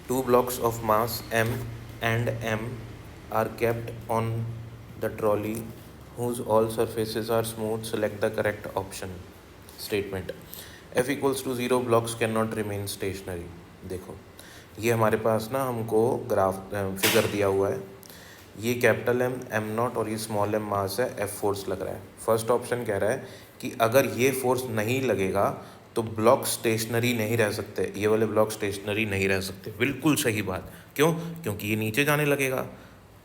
Two blocks of mass m and m are kept on the trolley whose all surfaces are smooth. Select the correct option. Statement. F equals to 0 blocks cannot remain stationary. देखो ये हमारे पास ना हमको graph figure दिया हुआ है, ये capital M M not और ये स्मॉल एम मास है, एफ फोर्स लग रहा है। फर्स्ट ऑप्शन कह रहा है कि अगर ये फोर्स नहीं लगेगा तो ब्लॉक स्टेशनरी नहीं रह सकते, ये वाले ब्लॉक स्टेशनरी नहीं रह सकते। बिल्कुल सही बात। क्यों? क्योंकि ये नीचे जाने लगेगा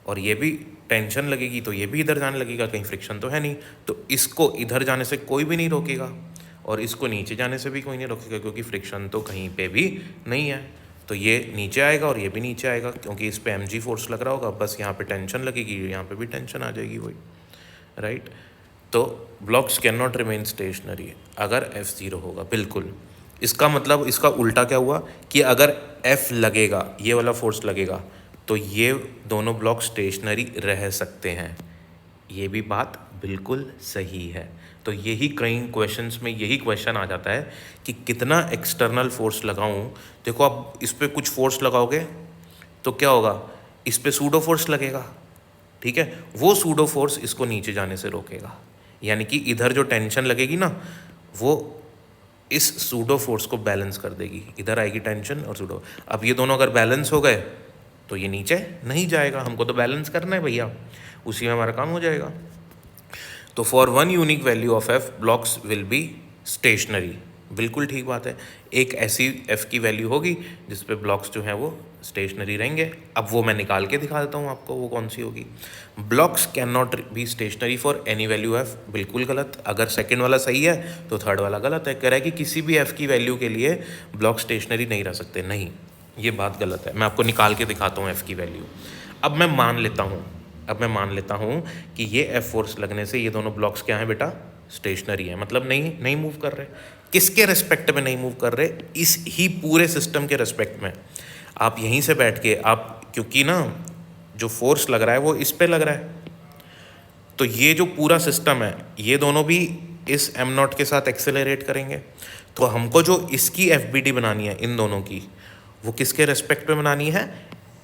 और ये भी टेंशन लगेगी तो ये भी इधर जाने लगेगा, कहीं फ्रिक्शन तो है नहीं, तो इसको इधर जाने से कोई भी नहीं रोकेगा और इसको नीचे जाने से भी कोई नहीं रोकेगा क्योंकि फ्रिक्शन तो कहीं पे भी नहीं है। तो ये नीचे आएगा और ये भी नीचे आएगा क्योंकि इस पे mg फोर्स लग रहा होगा, बस यहाँ पे टेंशन लगेगी, यहाँ पे भी टेंशन आ जाएगी वही, राइट। तो blocks can not remain stationery अगर F 0 होगा। बिल्कुल, इसका मतलब इसका उल्टा क्या हुआ कि अगर F लगेगा, ये वाला फोर्स लगेगा, तो ये दोनों ब्लॉक स्टेशनरी रह सकते हैं। ये भी बात बिल्कुल सही है। तो यही कई क्वेश्चंस में यही क्वेश्चन आ जाता है कि कितना एक्सटर्नल फोर्स लगाऊं। देखो आप इस पर कुछ फोर्स लगाओगे तो क्या होगा, इस पर सूडो फोर्स लगेगा, ठीक है, वो सूडो फोर्स इसको नीचे जाने से रोकेगा, यानी कि इधर जो टेंशन लगेगी ना वो इस सूडो फोर्स को बैलेंस कर देगी, इधर आएगी टेंशन और सूडो। अब ये दोनों अगर बैलेंस हो गए तो ये नीचे नहीं जाएगा, हमको तो बैलेंस करना है भैया, उसी में हमारा काम हो जाएगा। तो for one unique value of F blocks will be stationary. बिल्कुल ठीक बात है, एक ऐसी एफ की वैल्यू होगी जिस पे ब्लॉक्स जो हैं वो स्टेशनरी रहेंगे। अब वो मैं निकाल के दिखा देता हूँ आपको वो कौन सी होगी। Blocks can not be stationary for any value F, बिल्कुल गलत। अगर सेकंड वाला सही है तो थर्ड वाला गलत है। कह रहा है कि किसी भी एफ की वैल्यू के लिए ब्लॉक स्टेशनरी नहीं रह सकते, नहीं, ये बात गलत है। मैं आपको निकाल के दिखाता हूँ एफ की वैल्यू। अब मैं मान लेता हूँ कि ये एफ फोर्स लगने से ये दोनों ब्लॉक्स क्या हैं बेटा, स्टेशनरी है, मतलब नहीं मूव कर रहे। किसके रेस्पेक्ट में नहीं मूव कर रहे, इस ही पूरे सिस्टम के रेस्पेक्ट में। आप यहीं से बैठ के आप, क्योंकि ना जो फोर्स लग रहा है वो इस पे लग रहा है, तो ये जो पूरा सिस्टम है ये दोनों भी इस एम नॉट के साथ एक्सेलरेट करेंगे। तो हमको जो इसकी एफ बी डी बनानी है इन दोनों की, वो किसके रेस्पेक्ट में बनानी है,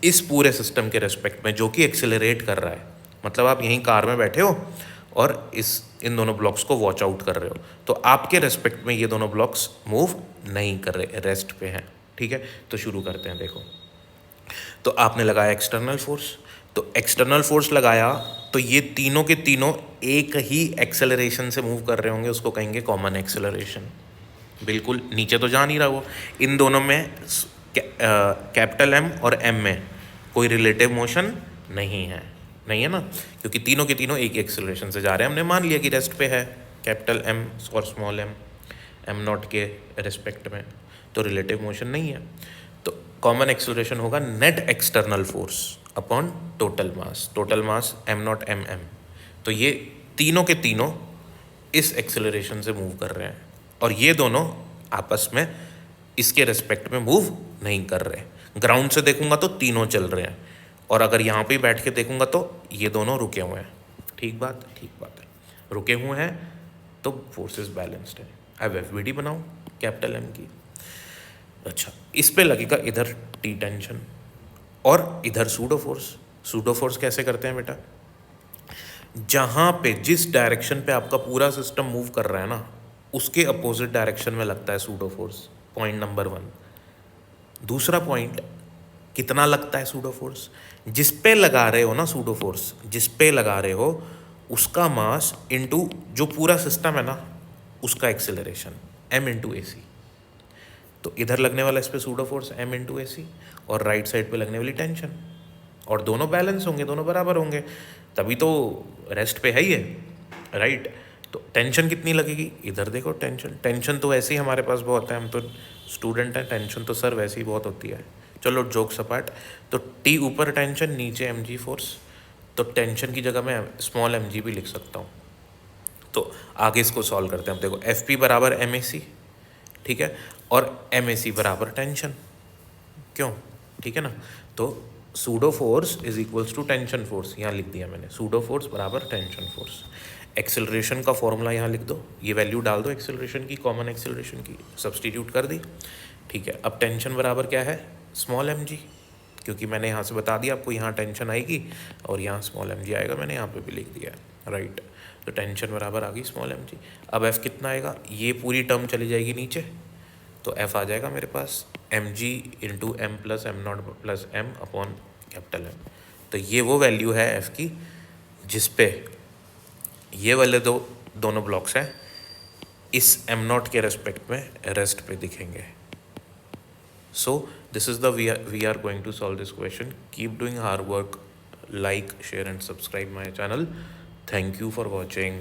इस पूरे सिस्टम के रेस्पेक्ट में जो कि एक्सेलरेट कर रहा है। मतलब आप यहीं कार में बैठे हो और इन दोनों ब्लॉक्स को वॉच आउट कर रहे हो, तो आपके रेस्पेक्ट में ये दोनों ब्लॉक्स मूव नहीं कर रहे, रेस्ट पे हैं, ठीक है। तो शुरू करते हैं। देखो, तो आपने लगाया एक्सटर्नल फोर्स, तो एक्सटर्नल फोर्स लगाया तो ये तीनों के तीनों एक ही एक्सेलरेशन से मूव कर रहे होंगे, उसको कहेंगे कॉमन एक्सेलरेशन। बिल्कुल, नीचे तो जा नहीं रहा वो, इन दोनों में कैपिटल एम और एम में कोई रिलेटिव मोशन नहीं है ना, क्योंकि तीनों के तीनों एक ही एक्सेलरेशन से जा रहे हैं। हमने मान लिया कि रेस्ट पे है कैपिटल एम और स्मॉल एम, एम नॉट के रेस्पेक्ट में, तो रिलेटिव मोशन नहीं है। तो कॉमन एक्सेलरेशन होगा net external force upon total mass M nought M M. तो ये तीनों के तीनों इस एक्सेलरेशन से मूव कर रहे हैं और ये दोनों आपस में इसके रेस्पेक्ट में मूव नहीं कर रहे। ग्राउंड से देखूंगा तो तीनों चल रहे हैं और अगर यहाँ पे बैठ के देखूंगा तो ये दोनों रुके हुए हैं। ठीक बात है, रुके हुए हैं तो फोर्सेस बैलेंस्ड है। अब एफ बी डी बनाऊँ कैपिटल एम की। अच्छा, इस पे लगेगा इधर टी टेंशन और इधर सूडो फोर्स कैसे करते हैं बेटा, जहाँ पे जिस डायरेक्शन पे आपका पूरा सिस्टम मूव कर रहा है ना उसके अपोजिट डायरेक्शन में लगता है सूडो फोर्स। Point number 1। दूसरा पॉइंट, कितना लगता है सूडो फोर्स, जिस पे लगा रहे हो ना सूडो फोर्स, जिस पे लगा रहे हो उसका मास इनटू जो पूरा सिस्टम है ना उसका एक्सेलरेशन m इंटू ए सी। तो इधर लगने वाला इस पे सूडो फोर्स m इंटू ए सी और राइट साइड पे लगने वाली टेंशन, और दोनों बैलेंस होंगे, दोनों बराबर होंगे, तभी तो रेस्ट पे है ही है, राइट। तो टेंशन कितनी लगेगी, इधर देखो टेंशन तो ऐसे ही हमारे पास बहुत है, हम तो स्टूडेंट हैं, टेंशन तो सर वैसे ही बहुत होती है। चलो जोक्स अपार्ट, तो टी ऊपर टेंशन नीचे एम जी फोर्स, तो टेंशन की जगह मैं स्मॉल एम जी भी लिख सकता हूँ। तो आगे इसको सॉल्व करते हैं। देखो एफ पी बराबर एम ए सी, ठीक है, और एम ए सी बराबर टेंशन, क्यों, ठीक है ना। तो pseudo force is equals to tension force, यहाँ लिख दिया मैंने, सूडो फोर्स बराबर टेंशन फोर्स। एक्सेलरेशन का फॉर्मूला यहाँ लिख दो, ये वैल्यू डाल दो एक्सेलरेशन की, कॉमन एक्सेलरेशन की, सब्सटीट्यूट कर दी, ठीक है। अब टेंशन बराबर क्या है, स्मॉल एम जी, क्योंकि मैंने यहाँ से बता दिया आपको, यहाँ टेंशन आएगी और यहाँ स्मॉल एम जी आएगा, मैंने यहाँ पे भी लिख दिया है, राइट। तो टेंशन बराबर आ गई स्मॉल एम जी। अब एफ़ कितना आएगा, ये पूरी टर्म चली जाएगी नीचे, तो एफ़ आ जाएगा मेरे पास M G into M plus M naught plus M upon capital M. तो ये वो वैल्यू है एफ़ की जिस पे ये वाले दोनों ब्लॉक्स हैं इस एम नॉट के रेस्पेक्ट में रेस्ट पे दिखेंगे। So this is the we are going to solve this question. Keep doing hard work, like, share and subscribe my channel. Thank you for watching.